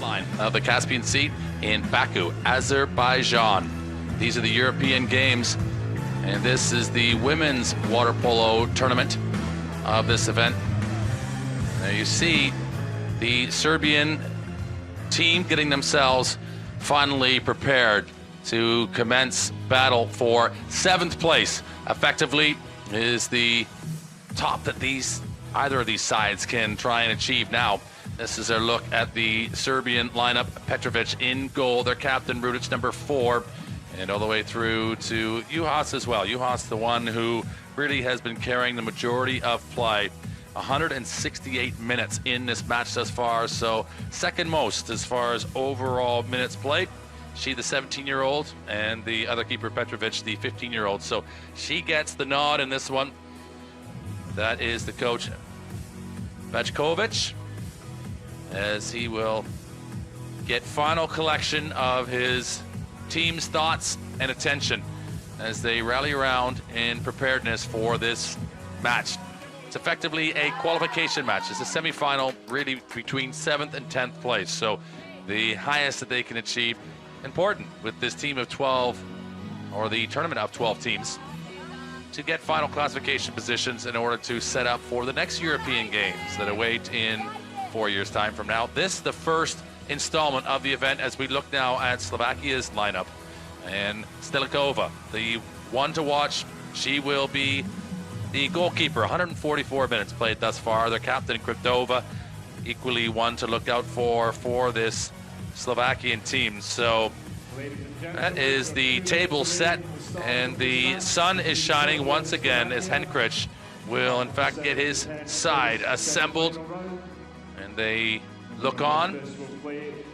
line of the Caspian Sea in Baku, Azerbaijan. These are the European Games, and this is the women's water polo tournament of this event. Now you see the Serbian team getting themselves finally prepared to commence battle for 7th place. Effectively is the top that either of these sides can try and achieve now. This is their look at the Serbian lineup. Petrović in goal, their captain Rudić number 4, and all the way through to Juhas as well. Juhas, the one who really has been carrying the majority of play. 168 minutes in this match thus far, so second most as far as overall minutes played. She, the 17-year-old, and the other keeper, Petrović, the 15-year-old. So she gets the nod in this one. That is the coach, Bajković, as he will get final collection of his team's thoughts and attention as they rally around in preparedness for this match. It's effectively a qualification match. It's a semi-final, really between 7th and 10th place. So the highest that they can achieve. Important with this team of 12, or the tournament of 12 teams, to get final classification positions in order to set up for the next European Games that await in 4 years' time from now. This, the first installment of the event, as we look now at Slovakia's lineup. And Stelikova, the one to watch, she will be the goalkeeper. 144 minutes played thus far. Their captain, Kriptova, equally one to look out for this Slovakian team. So that is the table set, and the sun is shining once again as Henkrich will in fact get his side assembled, and they look on.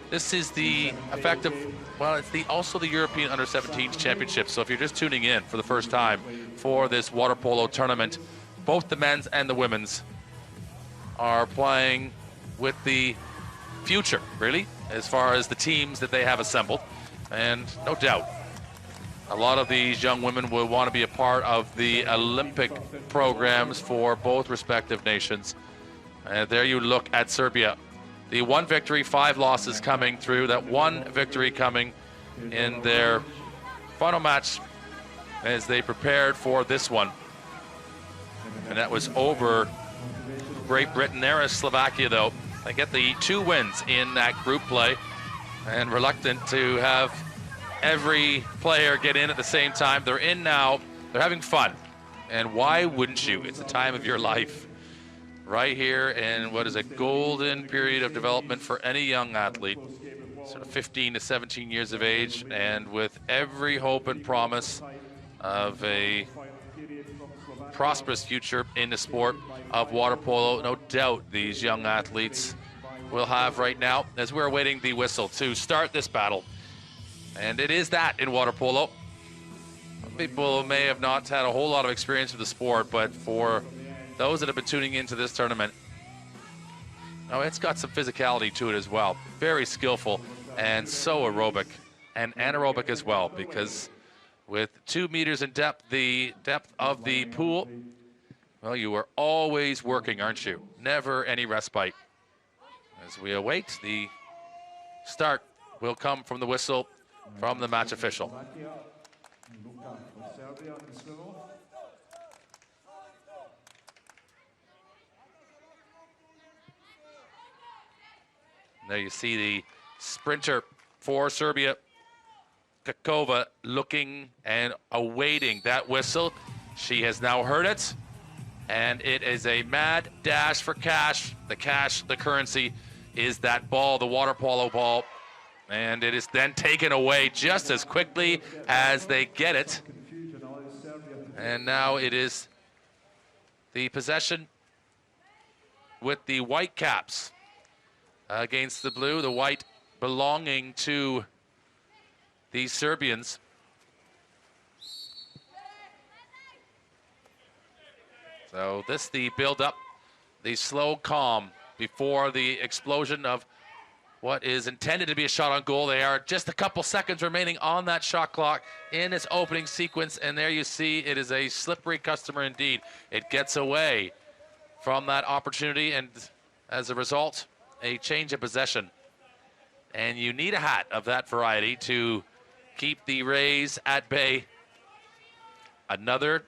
This is the effective, well, it's also the European Under-17s Championship. So if you're just tuning in for the first time for this water polo tournament, both the men's and the women's are playing with the future, really, as far as the teams that they have assembled. And no doubt, a lot of these young women will want to be a part of the Olympic programs for both respective nations. And there you look at Serbia. The 1 victory, 5 losses coming through. That 1 victory coming in their final match as they prepared for this one. And that was over Great Britain. There is Slovakia, though. They get the 2 wins in that group play, and reluctant to have every player get in at the same time. They're in now. They're having fun. And why wouldn't you? It's the time of your life. Right here in what is a golden period of development for any young athlete, sort of 15 to 17 years of age, and with every hope and promise of a prosperous future in the sport of water polo. No doubt these young athletes will have right now, as we're awaiting the whistle to start this battle. And it is that in water polo. People may have not had a whole lot of experience with the sport, but for those that have been tuning into this tournament, it's got some physicality to it as well. Very skillful and so aerobic and anaerobic as well, because with 2 meters in depth, the depth of the pool, well, you are always working, aren't you? Never any respite. As we await, the start will come from the whistle from the match official. There you see the sprinter for Serbia, Kakova, looking and awaiting that whistle. She has now heard it, and it is a mad dash for cash. The cash, the currency, is that ball, the water polo ball, and it is then taken away just as quickly as they get it. And now it is the possession with the white caps against the blue, the white belonging to the Serbians. So this, the build-up, the slow calm before the explosion of what is intended to be a shot on goal. They are just a couple seconds remaining on that shot clock in its opening sequence, and there you see it is a slippery customer indeed. It gets away from that opportunity, and as a result, a change of possession And you need a hat of that variety to keep the rays at bay. Another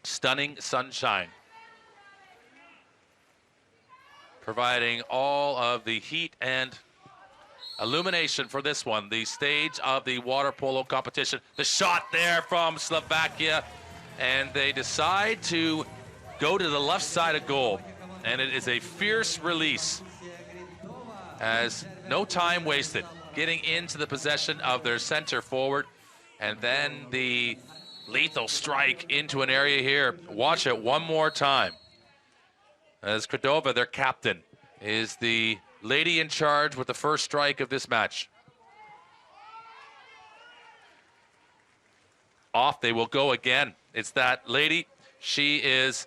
stunning sunshine, providing all of the heat and illumination for this one, the stage of the water polo competition. The shot there from Slovakia, and they decide to go to the left side of goal, and it is a fierce release as no time wasted, getting into the possession of their center forward, and then the lethal strike into an area here. Watch it one more time as Cordova, their captain, is the lady in charge with the first strike of this match. Off they will go again. It's that lady. She is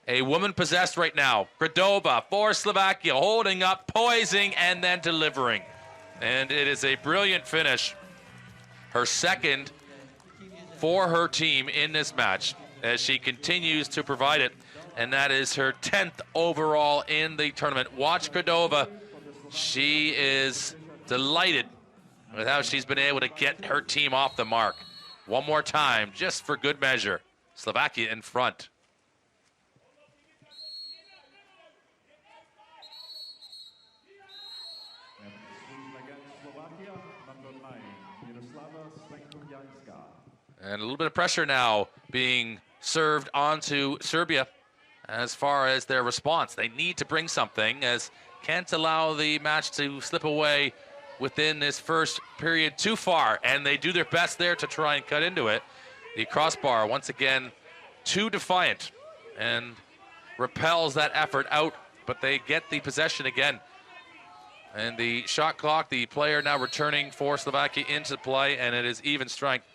a woman possessed right now. Cordova for Slovakia, holding up, poising, and then delivering. And it is a brilliant finish. Her second for her team in this match as she continues to provide it. And that is her 10th overall in the tournament. Watch Cordova. She is delighted with how she's been able to get her team off the mark. One more time, just for good measure. Slovakia in front. And a little bit of pressure now being served onto Serbia as far as their response. They need to bring something, as can't allow the match to slip away within this first period too far, and they do their best there to try and cut into it. The crossbar, once again, too defiant and repels that effort out, but they get the possession again. And the shot clock, the player now returning for Slovakia into play, and it is even strength.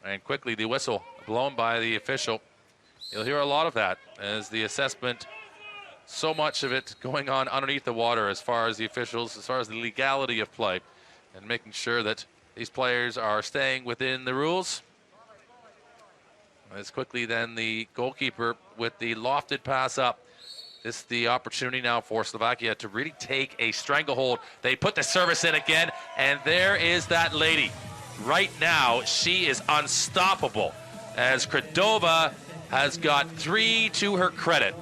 And quickly the whistle blown by the official. You'll hear a lot of that as the assessment, so much of it going on underneath the water as far as the officials, as far as the legality of play, and making sure that these players are staying within the rules. As quickly then the goalkeeper with the lofted pass up. This is the opportunity now for Slovakia to really take a stranglehold. They put the service in again, and there is that lady. Right now, she is unstoppable, as Cordova has got 3 to her credit.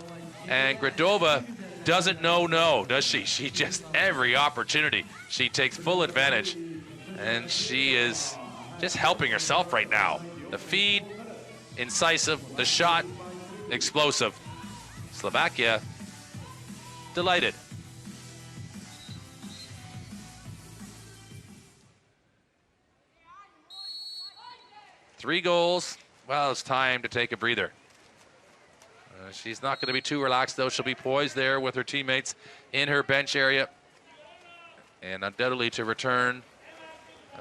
And Cordova doesn't know no, does she? She just, every opportunity, she takes full advantage. And she is just helping herself right now. The feed, incisive. The shot, explosive. Slovakia, delighted. Three goals. Well, it's time to take a breather. She's not going to be too relaxed, though. She'll be poised there with her teammates in her bench area. And undoubtedly to return.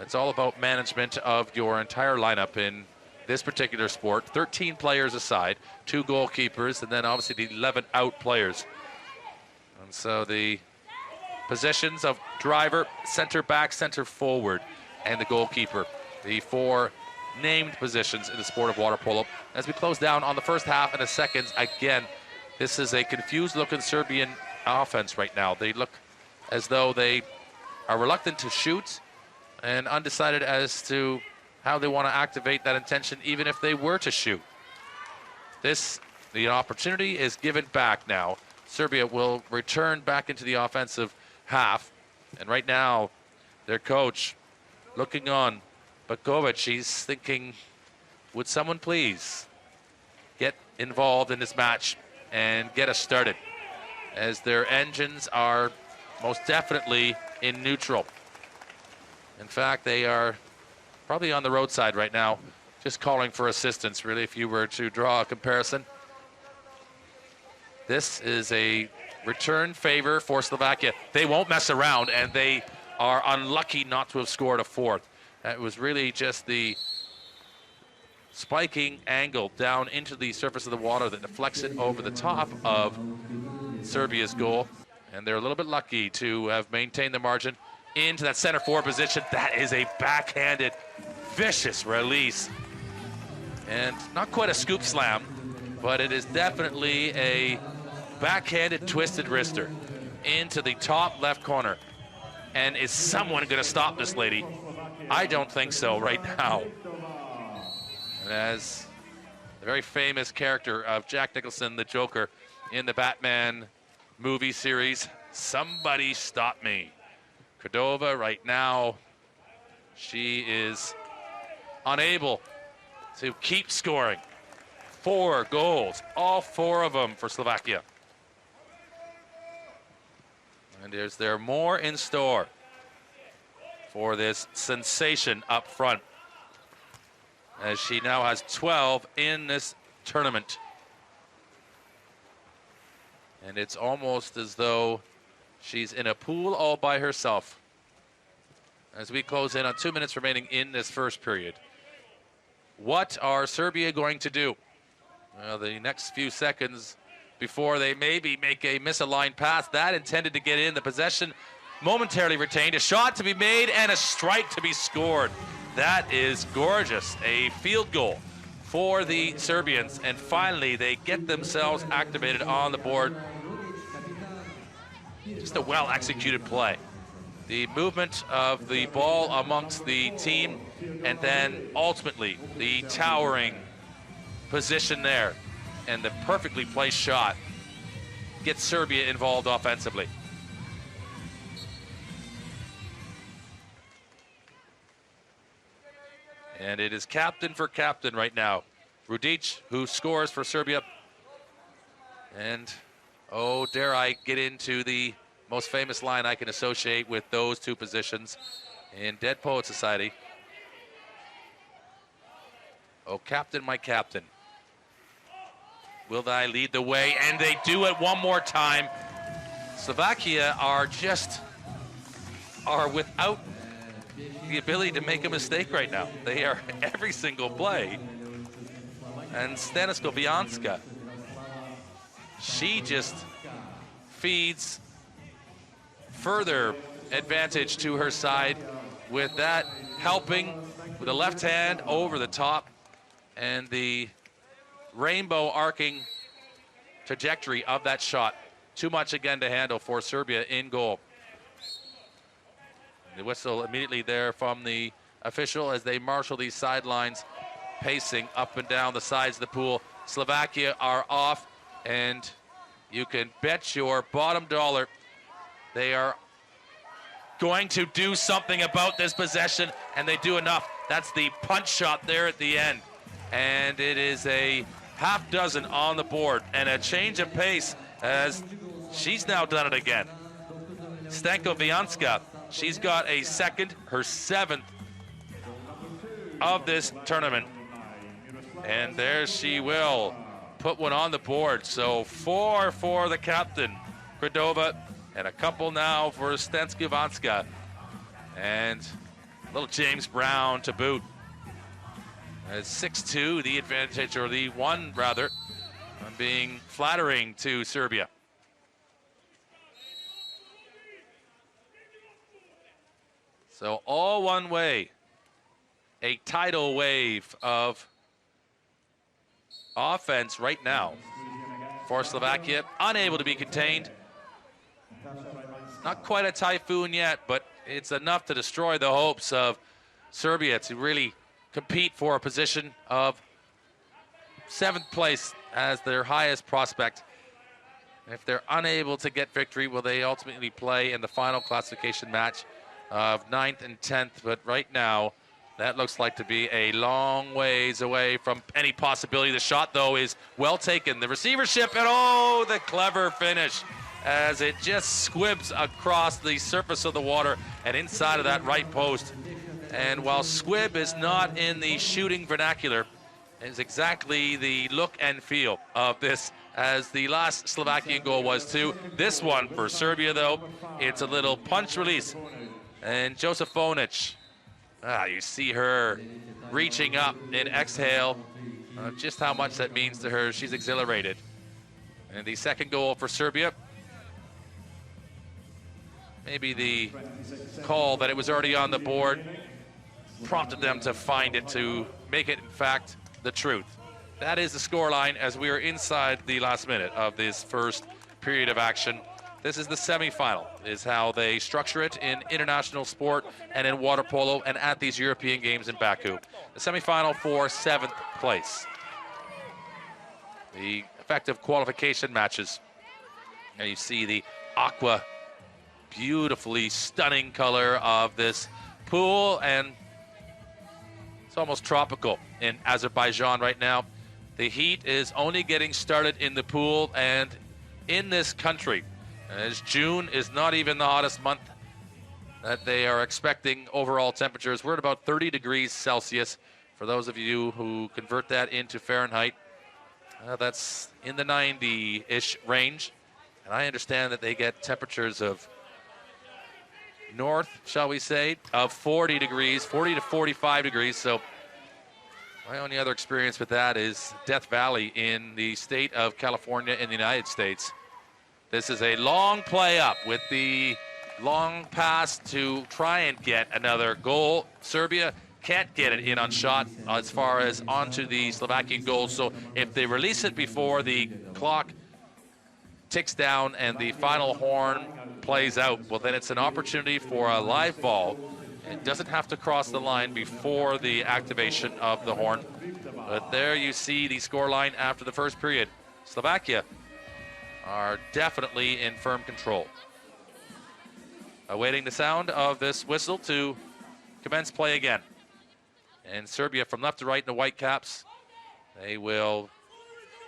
It's all about management of your entire lineup in this particular sport. 13 players aside, 2 goalkeepers, and then obviously the 11 out players. And so the positions of driver, center back, center forward, and the goalkeeper, the 4 named positions in the sport of water polo. As we close down on the first half and the seconds, again, this is a confused looking Serbian offense right now. They look as though they are reluctant to shoot and undecided as to how they want to activate that intention, even if they were to shoot. The opportunity is given back now. Serbia will return back into the offensive half. And right now, their coach looking on. Bajković, he's thinking, would someone please get involved in this match and get us started, as their engines are most definitely in neutral. In fact, they are probably on the roadside right now, just calling for assistance, really, if you were to draw a comparison. This is a return favor for Slovakia. They won't mess around, and they are unlucky not to have scored a 4th. It was really just the spiking angle down into the surface of the water that deflects it over the top of Serbia's goal. And they're a little bit lucky to have maintained the margin into that center forward position. That is a backhanded, vicious release. And not quite a scoop slam, but it is definitely a backhanded twisted wrister into the top left corner. And is someone going to stop this lady? I don't think so right now. And as the very famous character of Jack Nicholson, the Joker, in the Batman movie series, somebody stop me. Cordova right now, she is unable to keep scoring. 4 goals, all 4 of them for Slovakia. And is there more in store for this sensation up front, as she now has 12 in this tournament. And it's almost as though she's in a pool all by herself. As we close in on 2 minutes remaining in this first period. What are Serbia going to do? Well, the next few seconds before they maybe make a misaligned pass, that intended to get in, the possession momentarily retained, a shot to be made and a strike to be scored. That is gorgeous. A field goal for the Serbians, and finally they get themselves activated on the board. Just a well-executed play. The movement of the ball amongst the team, and then ultimately the towering position there and the perfectly placed shot gets Serbia involved offensively. And it is captain for captain right now. Rudić, who scores for Serbia. And, oh, dare I get into the most famous line I can associate with those two positions in Dead Poet Society. Oh, captain, my captain. Will they lead the way? And they do it one more time. Slovakia are without the ability to make a mistake right now. They are every single play. And Stanislav Bianska, she just feeds further advantage to her side with that helping with the left hand over the top and the rainbow arcing trajectory of that shot. Too much again to handle for Serbia in goal. The whistle immediately there from the official as they marshal these sidelines, pacing up and down the sides of the pool. Slovakia are off, and you can bet your bottom dollar they are going to do something about this possession, and they do enough. That's the punch shot there at the end. And it is a half dozen on the board, and a change of pace as she's now done it again. Stanko Vianska, she's got a second, her 7th of this tournament. And there she will put one on the board. So 4 for the captain, Cordova, and a couple now for Stansko Vianska. And little James Brown to boot. 6-2, the advantage, or the one rather, being flattering to Serbia. So all one way, a tidal wave of offense right now for Slovakia, unable to be contained. Not quite a typhoon yet, but it's enough to destroy the hopes of Serbia to really compete for a position of 7th place as their highest prospect. If they're unable to get victory, will they ultimately play in the final classification match of 9th and 10th? But right now, that looks like to be a long ways away from any possibility. The shot, though, is well taken. The receivership, and oh, the clever finish as it just squibs across the surface of the water and inside of that right post. And while squib is not in the shooting vernacular, it's exactly the look and feel of this, as the last Slovakian goal was too. This one for Serbia, though, it's a little punch release. And Josifović, you see her reaching up in exhale. Just how much that means to her. She's exhilarated. And the second goal for Serbia, maybe the call that it was already on the board prompted them to find it, to make it, in fact, the truth. That is the scoreline as we are inside the last minute of this first period of action. This is the semifinal, is how they structure it in international sport and in water polo and at these European Games in Baku. The semifinal for 7th place. The effective qualification matches. And you see the aqua, beautifully stunning color of this pool, and it's almost tropical in Azerbaijan right now. The heat is only getting started in the pool and in this country, as June is not even the hottest month that they are expecting overall temperatures. We're at about 30 degrees Celsius. For those of you who convert that into Fahrenheit, that's in the 90-ish range. And I understand that they get temperatures of north, shall we say, of 40 degrees, 40 to 45 degrees. So my only other experience with that is Death Valley in the state of California in the United States. This is a long play up with the long pass to try and get another goal. Serbia can't get it in on shot as far as onto the Slovakian goal. So if they release it before the clock ticks down and the final horn plays out, well, then it's an opportunity for a live ball. It doesn't have to cross the line before the activation of the horn. But there you see the scoreline after the first period. Slovakia are definitely in firm control. Awaiting the sound of this whistle to commence play again. And Serbia from left to right in the white caps, they will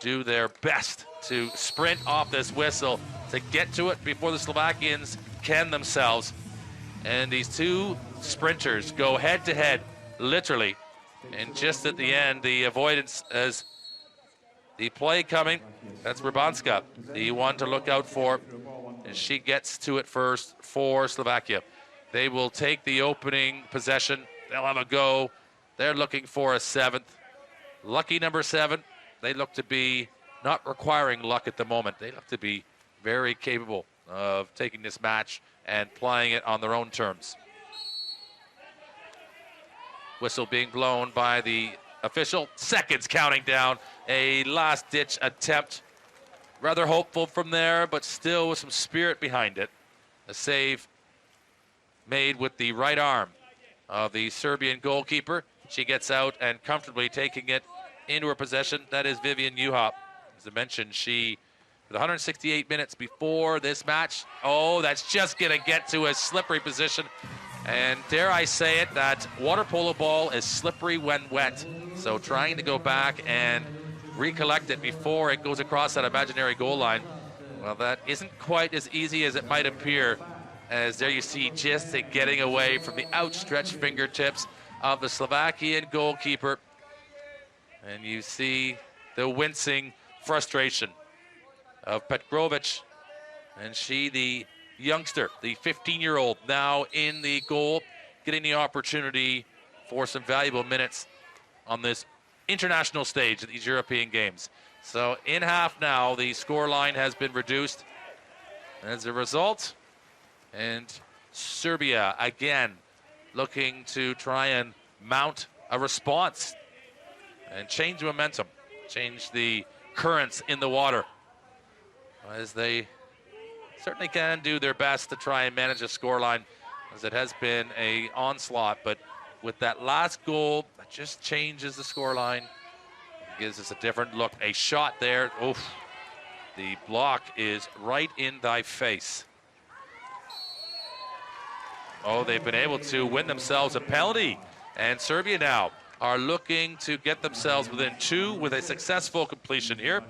do their best to sprint off this whistle to get to it before the Slovakians can themselves. And these two sprinters go head to head, literally. And just at the end, the avoidance as the play coming, that's Rabanska, the one to look out for. And she gets to it first for Slovakia. They will take the opening possession. They'll have a go. They're looking for a 7th. Lucky number 7. They look to be not requiring luck at the moment. They look to be very capable of taking this match and playing it on their own terms. Whistle being blown by the official. Seconds counting down. A last-ditch attempt. Rather hopeful from there, but still with some spirit behind it. A save made with the right arm of the Serbian goalkeeper. She gets out and comfortably taking it into her possession. That is Vivijen Juhas. As I mentioned, she, with 168 minutes before this match, that's just going to get to a slippery position. And dare I say it, that water polo ball is slippery when wet. So trying to go back and recollect it before it goes across that imaginary goal line, well, that isn't quite as easy as it might appear, as there you see just getting away from the outstretched fingertips of the Slovakian goalkeeper. And you see the wincing frustration of Petrović. And she, the youngster, the 15-year-old, now in the goal, getting the opportunity for some valuable minutes on this international stage at these European Games. So in half now, the scoreline has been reduced as a result. And Serbia, again, looking to try and mount a response and change momentum, change the currents in the water, as they certainly can do their best to try and manage a scoreline, as it has been an onslaught. But with that last goal, that just changes the scoreline, gives us a different look. A shot there. Oof. The block is right in thy face. They've been able to win themselves a penalty. And Serbia now are looking to get themselves within 2 with a successful completion here.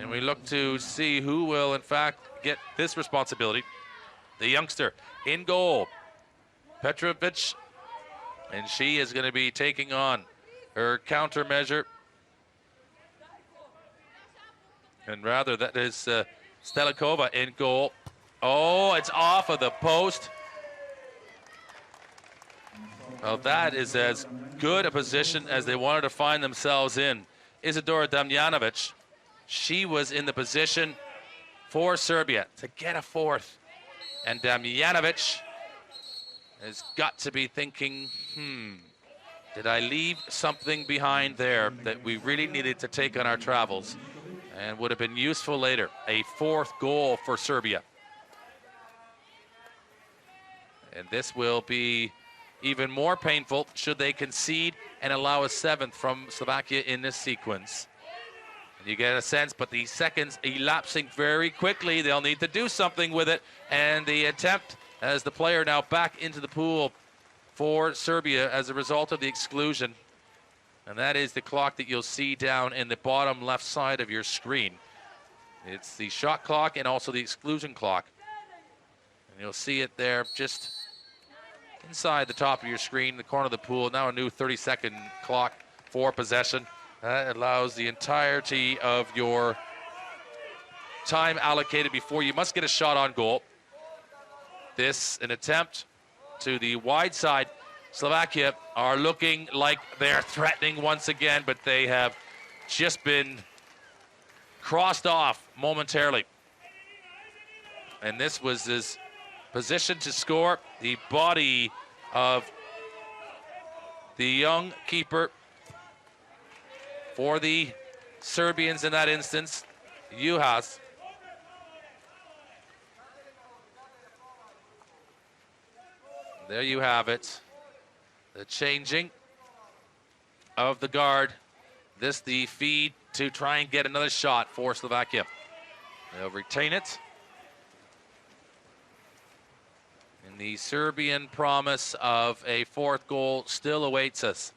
And we look to see who will, in fact, get this responsibility. The youngster in goal, Petrović. And she is going to be taking on her countermeasure. And rather, that is Stelikova in goal. It's off of the post. Well, that is as good a position as they wanted to find themselves in. Isadora Damnjanović, she was in the position for Serbia to get a 4th. And Damnjanović has got to be thinking, did I leave something behind there that we really needed to take on our travels and would have been useful later? A 4th goal for Serbia. And this will be even more painful should they concede and allow a 7th from Slovakia in this sequence. And you get a sense, but the seconds elapsing very quickly. They'll need to do something with it. And the attempt as the player now back into the pool for Serbia as a result of the exclusion. And that is the clock that you'll see down in the bottom left side of your screen. It's the shot clock and also the exclusion clock. And you'll see it there just inside the top of your screen, the corner of the pool. Now a new 30-second clock for possession. That allows the entirety of your time allocated before you must get a shot on goal. This, an attempt to the wide side. Slovakia are looking like they're threatening once again, but they have just been crossed off momentarily. And this was his position to score. The body of the young keeper for the Serbians in that instance, Juhas. There you have it. The changing of the guard. This the feed to try and get another shot for Slovakia. They'll retain it. And the Serbian promise of a 4th goal still awaits us.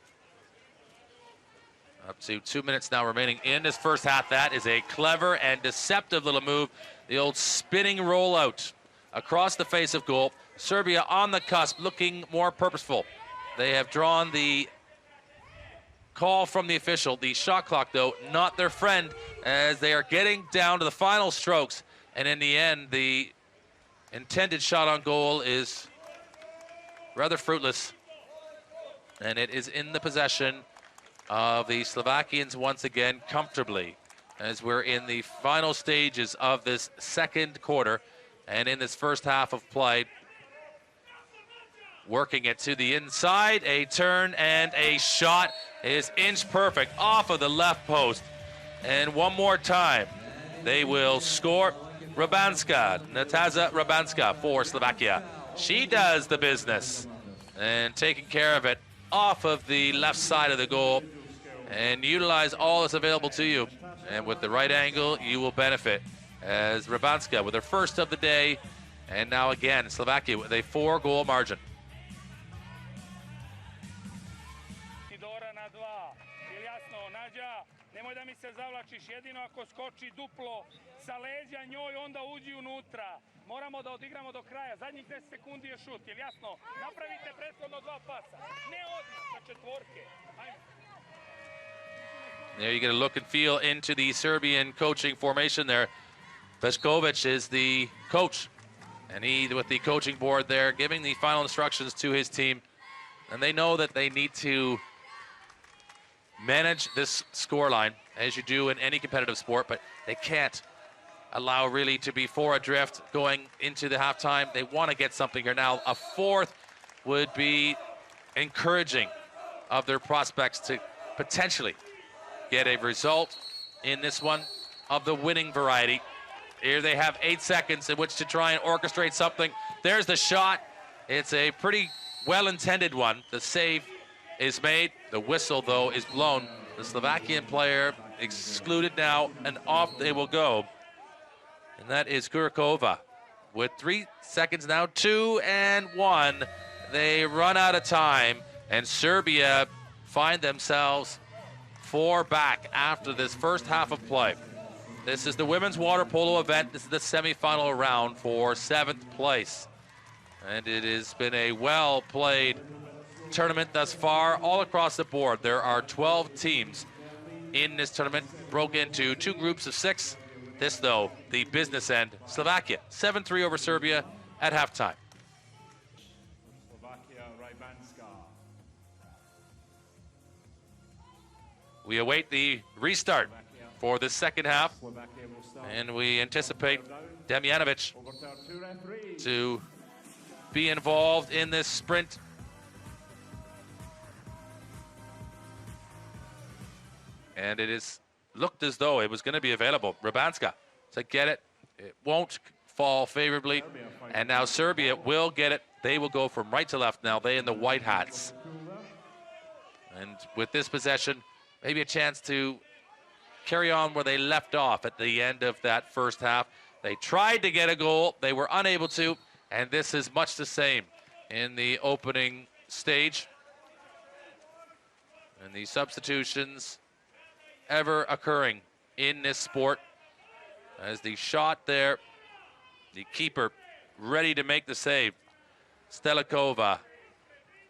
Up to 2 minutes now remaining in this first half. That is a clever and deceptive little move. The old spinning rollout across the face of goal. Serbia on the cusp, looking more purposeful. They have drawn the call from the official. The shot clock, though, not their friend, as they are getting down to the final strokes. And in the end, the intended shot on goal is rather fruitless. And it is in the possession of the Slovakians once again comfortably, as we're in the final stages of this second quarter and in this first half of play. Working it to the inside, a turn and a shot is inch perfect off of the left post. And one more time, they will score. Rabanska, Nataza Rabanska for Slovakia. She does the business and taking care of it off of the left side of the goal, and utilize all that's available to you. And with the right angle, you will benefit. As Rabanska with her first of the day, and now again, Slovakia with a 4-goal margin. Nadja, nemoj da mi se zavlačiš, jedino ako skoči duplo sa leđa njoj, onda uđi unutra. Moramo da odigramo do kraja, zadnjih 10 sekundi je šut, jel jasno? Napravite prethodno 2 pasa, ne odmah sa četvorke. Ajmo. There you get a look and feel into the Serbian coaching formation there. Bajković is the coach, and he, with the coaching board there, giving the final instructions to his team. And they know that they need to manage this scoreline, as you do in any competitive sport, but they can't allow really to be 4 adrift going into the halftime. They want to get something here now. A 4th would be encouraging of their prospects to potentially get a result in this one of the winning variety. Here they have 8 seconds in which to try and orchestrate something. There's the shot. It's a pretty well-intended one. The save is made. The whistle, though, is blown. The Slovakian player excluded now, and off they will go. And that is Kurakova. With 3 seconds now, 2 and 1. They run out of time, and Serbia find themselves 4 back after this first half of play. This is the women's water polo event. This is the semifinal round for 7th place. And it has been a well-played tournament thus far, all across the board. There are 12 teams in this tournament, broke into 2 groups of 6. This, though, the business end. Slovakia 7-3 over Serbia at halftime. We await the restart for the second half, and we anticipate Damnjanović to be involved in this sprint. And it is looked as though it was going to be available. Rabanska to get it. It won't fall favorably. And now Serbia will get it. they will go from right to left now, they in the white hats. And with this possession, maybe a chance to carry on where they left off at the end of that first half. They tried to get a goal, they were unable to, and this is much the same in the opening stage. And the substitutions ever occurring in this sport. As the shot there, the keeper ready to make the save. Stelikova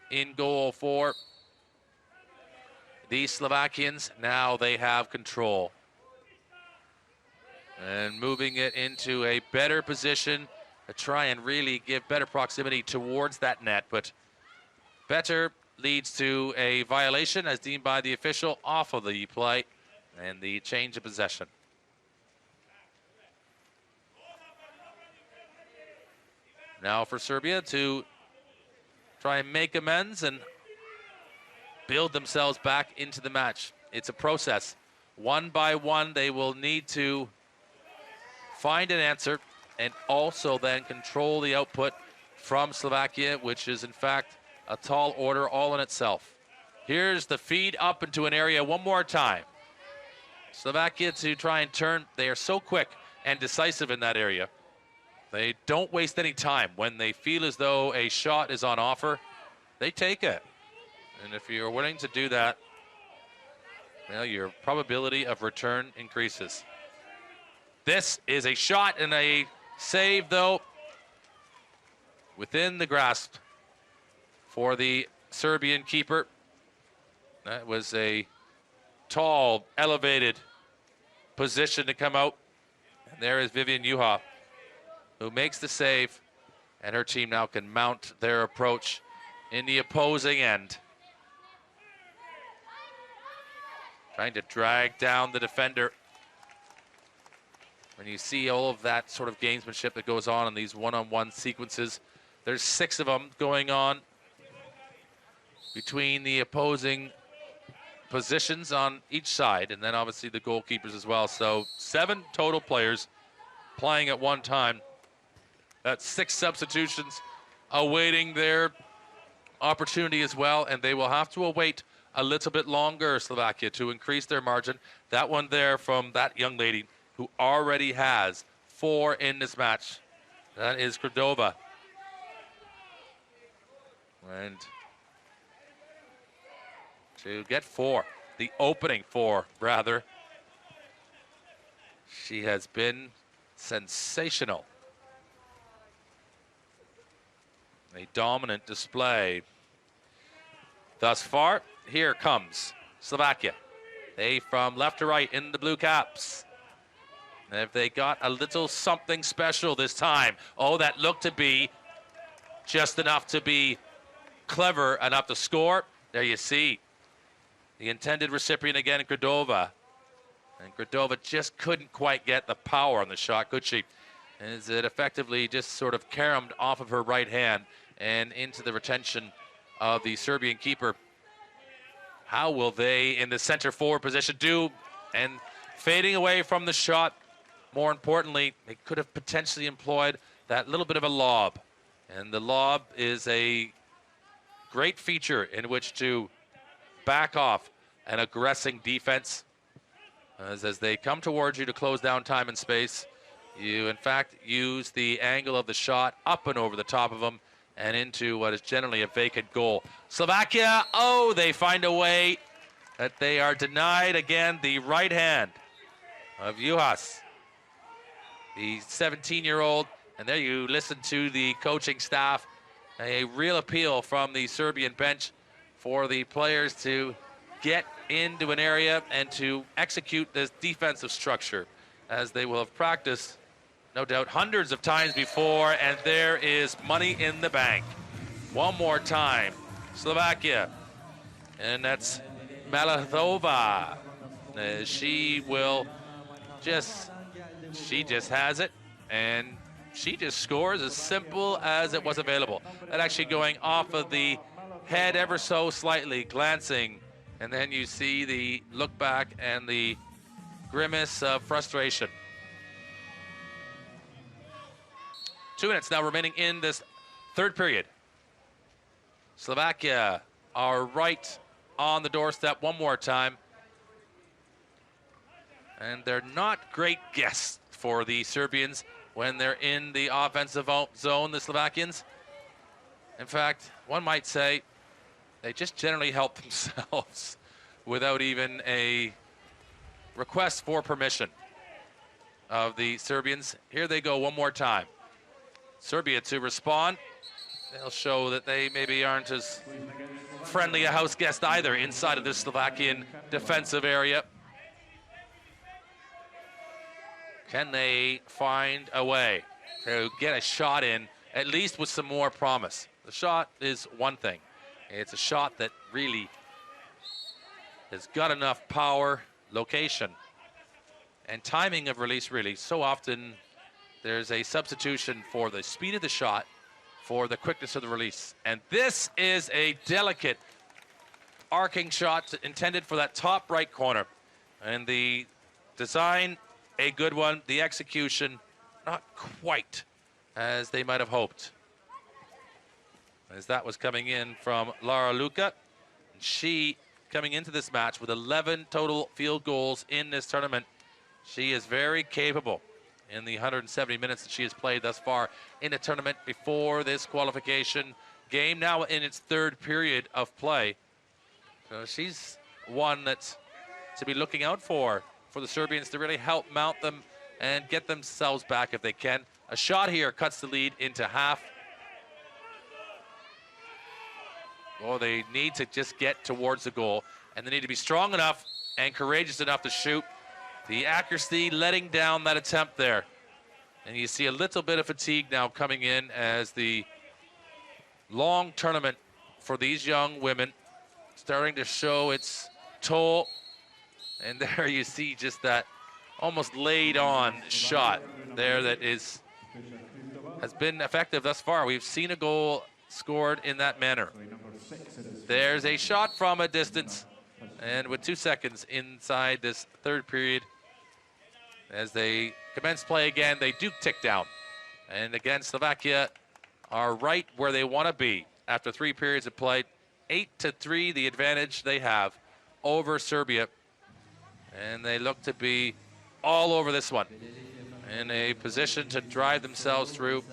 in goal for the Slovakians. Now they have control. And moving it into a better position to try and really give better proximity towards that net. But better leads to a violation as deemed by the official off of the play and the change of possession. Now for Serbia to try and make amends and build themselves back into the match. It's a process. One by one, they will need to find an answer and also then control the output from Slovakia, which is in fact a tall order all in itself. Here's the feed up into an area one more time. Slovakia to try and turn. They are so quick and decisive in that area. They don't waste any time. When they feel as though a shot is on offer, they take it. And if you're willing to do that, well, your probability of return increases. This is a shot and a save, though, within the grasp for the Serbian keeper. That was a tall, elevated position to come out. And there is Vivijen Juhas, who makes the save, and her team now can mount their approach in the opposing end. Trying to drag down the defender. When you see all of that sort of gamesmanship that goes on in these one-on-one sequences, there's 6 of them going on between the opposing positions on each side, and then obviously the goalkeepers as well. So 7 total players playing at one time. That's 6 substitutions awaiting their opportunity as well, and they will have to await a little bit longer, Slovakia, to increase their margin. That one there from that young lady who already has 4 in this match. That is Cordova. And to get 4, the opening 4, rather, she has been sensational. A dominant display thus far. Here comes Slovakia. They from left to right in the blue caps. And if they got a little something special this time, oh, that looked to be just enough to be clever enough to score. There you see the intended recipient again, Cordova. And Cordova just couldn't quite get the power on the shot, could she? As it effectively just sort of caromed off of her right hand and into the retention of the Serbian keeper. How will they in the center forward position do? And fading away from the shot, more importantly, they could have potentially employed that little bit of a lob. And the lob is a great feature in which to back off an aggressing defense. As they come towards you to close down time and space, you in fact use the angle of the shot up and over the top of them and into what is generally a vacant goal. Slovakia, oh, they find a way that they are denied again the right hand of Juhas, the 17-year-old. And there you listen to the coaching staff, a real appeal from the Serbian bench for the players to get into an area and to execute this defensive structure as they will have practiced no doubt hundreds of times before. And there is money in the bank. One more time, Slovakia, and that's Malachova. She just has it, and she just scores as simple as it was available. That actually going off of the head ever so slightly, glancing, and then you see the look back and the grimace of frustration. 2 minutes now remaining in this third period Slovakia are right on the doorstep one more time. And they're not great guests for the Serbians when they're in the offensive zone, the Slovakians. In fact, one might say they just generally help themselves without even a request for permission of the Serbians. Here they go one more time. Serbia to respond. They'll show that they maybe aren't as friendly a house guest either inside of the Slovakian defensive area. Can they find a way to get a shot in, at least with some more promise? The shot is one thing. It's a shot that really has got enough power, location, and timing of release, really. So often there's a substitution for the speed of the shot for the quickness of the release. And this is a delicate arcing shot intended for that top right corner. And the design, a good one. The execution, not quite as they might have hoped. As that was coming in from Lara Luka. She coming into this match with 11 total field goals in this tournament. She is very capable in the 170 minutes that she has played thus far in the tournament before this qualification game, now in its third period of play. So she's one that's to be looking out for the Serbians to really help mount them and get themselves back if they can. A shot here cuts the lead into half. Oh, they need to just get towards the goal, and they need to be strong enough and courageous enough to shoot. The accuracy letting down that attempt there. And you see a little bit of fatigue now coming in as the long tournament for these young women starting to show its toll. And there you see just that almost laid on shot there that has been effective thus far. We've seen a goal scored in that manner. There's a shot from a distance, and with 2 seconds inside this third period, as they commence play again, they do tick down. And again, Slovakia are right where they want to be after 3 periods of play. 8-3, the advantage they have over Serbia. And they look to be all over this one, in a position to drive themselves through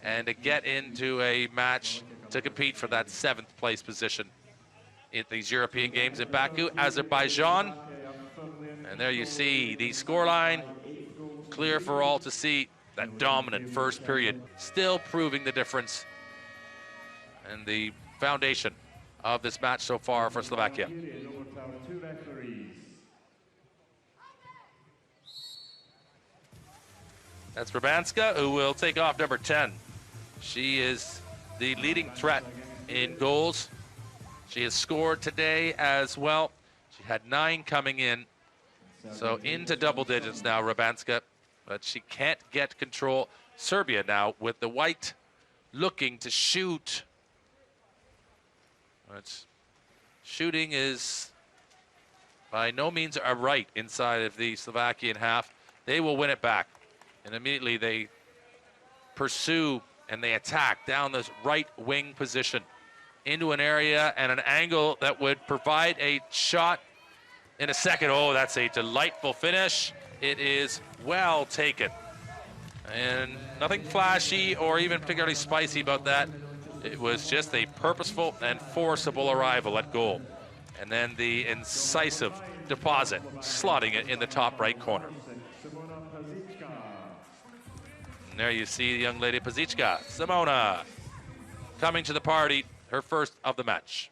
and to get into a match to compete for that 7th place position in these European games in Baku, Azerbaijan. And there you see the scoreline, clear for all to see. That dominant first period, still proving the difference and the foundation of this match so far for Slovakia. That's Rabanska, who will take off number 10. She is the leading threat in goals. She has scored today as well. She had 9 coming in. So into double digits now, Rabanska. But she can't get control. Serbia now with the white looking to shoot. But shooting is by no means a right inside of the Slovakian half. They will win it back. And immediately they pursue and they attack down this right wing position into an area and an angle that would provide a shot in a second. Oh, that's a delightful finish. It is well taken. And nothing flashy or even particularly spicy about that. It was just a purposeful and forcible arrival at goal. And then the incisive deposit, slotting it in the top right corner. And there you see the young lady Pazichka, Simona, coming to the party, her first of the match.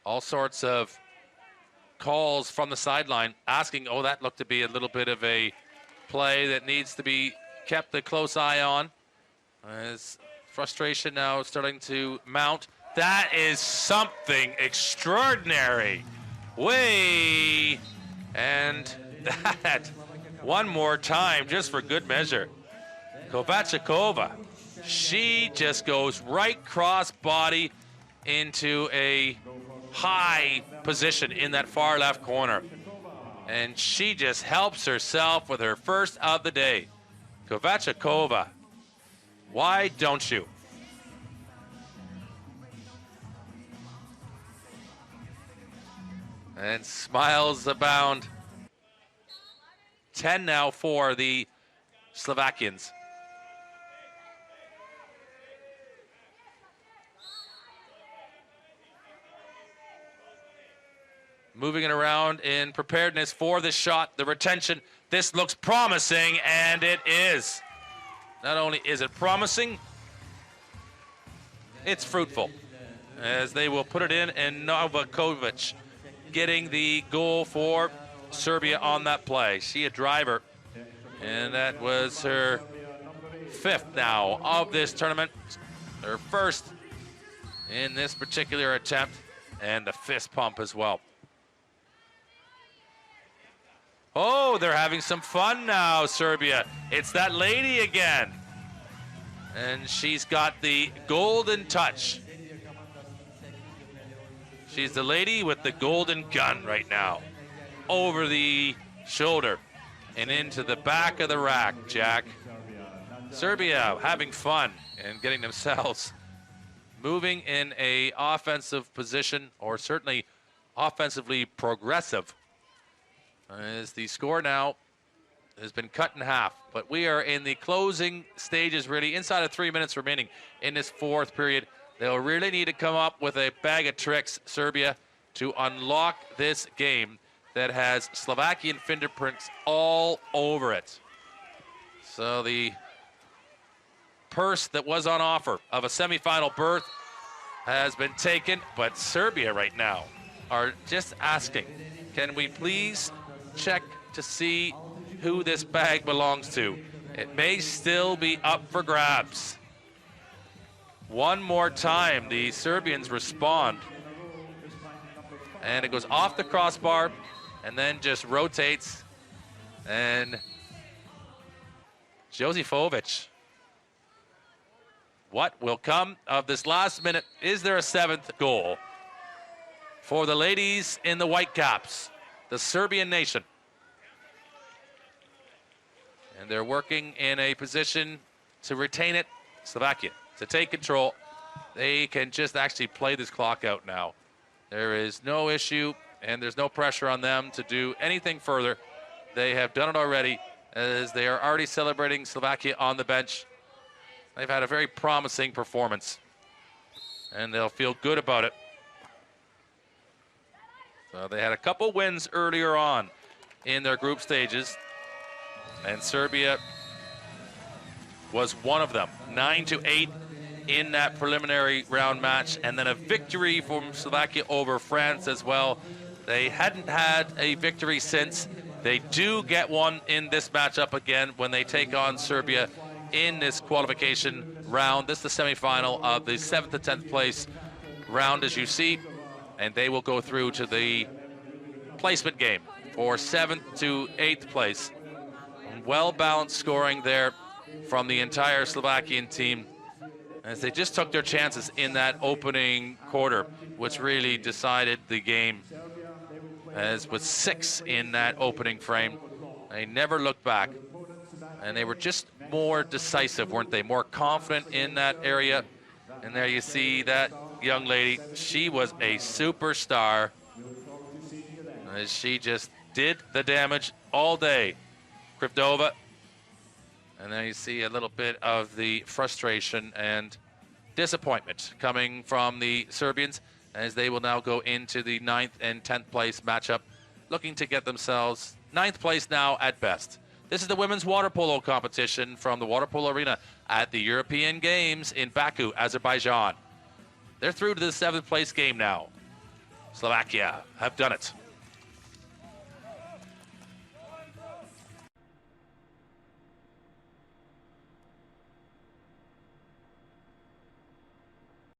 All sorts of calls from the sideline asking, oh, that looked to be a little bit of a play that needs to be kept a close eye on. As frustration now starting to mount. That is something extraordinary. Way. And that one more time, just for good measure. Kovachikova, she just goes right cross body into a high position in that far left corner. And she just helps herself with her first of the day. Kovachikova, why don't you? And smiles abound. 10 now for the Slovakians. Moving it around in preparedness for the shot, the retention. This looks promising, and it is. Not only is it promising, it's fruitful, as they will put it in, and Novaković getting the goal for Serbia on that play. She a driver, and that was her 5th now of this tournament. Her first in this particular attempt, and a fist pump as well. Oh, they're having some fun now, Serbia. It's that lady again. And she's got the golden touch. She's the lady with the golden gun right now. Over the shoulder and into the back of the rack, Jack. Serbia having fun and getting themselves moving in a offensive position, or certainly offensively progressive, as the score now has been cut in half. But we are in the closing stages, really, inside of 3 minutes remaining in this 4th period. They'll really need to come up with a bag of tricks, Serbia, to unlock this game that has Slovakian fingerprints all over it. So the purse that was on offer of a semifinal berth has been taken, but Serbia right now are just asking, can we please check to see who this bag belongs to? It may still be up for grabs. One more time, the Serbians respond. And it goes off the crossbar and then just rotates. And Josifović. What will come of this last minute? Is there a 7th goal for the ladies in the white caps, the Serbian nation? And they're working in a position to retain it. Slovakia to take control. They can just actually play this clock out now. There is no issue, and there's no pressure on them to do anything further. They have done it already, as they are already celebrating Slovakia on the bench. They've had a very promising performance, and they'll feel good about it. So they had a couple wins earlier on in their group stages, and Serbia was one of them. 9-8 in that preliminary round match, and then a victory from Slovakia over France as well. They hadn't had a victory since. They do get one in this matchup again when they take on Serbia in this qualification round. This is the semifinal of the 7th to 10th place round, as you see, and they will go through to the placement game for 7th to 8th place. Well-balanced scoring there from the entire Slovakian team, as they just took their chances in that opening quarter, which really decided the game, as with 6 in that opening frame. They never looked back, and they were just more decisive, weren't they? More confident in that area. And there you see that young lady. She was a superstar, as she just did the damage all day. Krivdova. And there you see a little bit of the frustration and disappointment coming from the Serbians, as they will now go into the 9th and 10th place matchup, looking to get themselves 9th place now at best. This is the women's water polo competition from the water polo arena at the European Games in Baku, Azerbaijan. They're through to the 7th place game now. Slovakia have done it.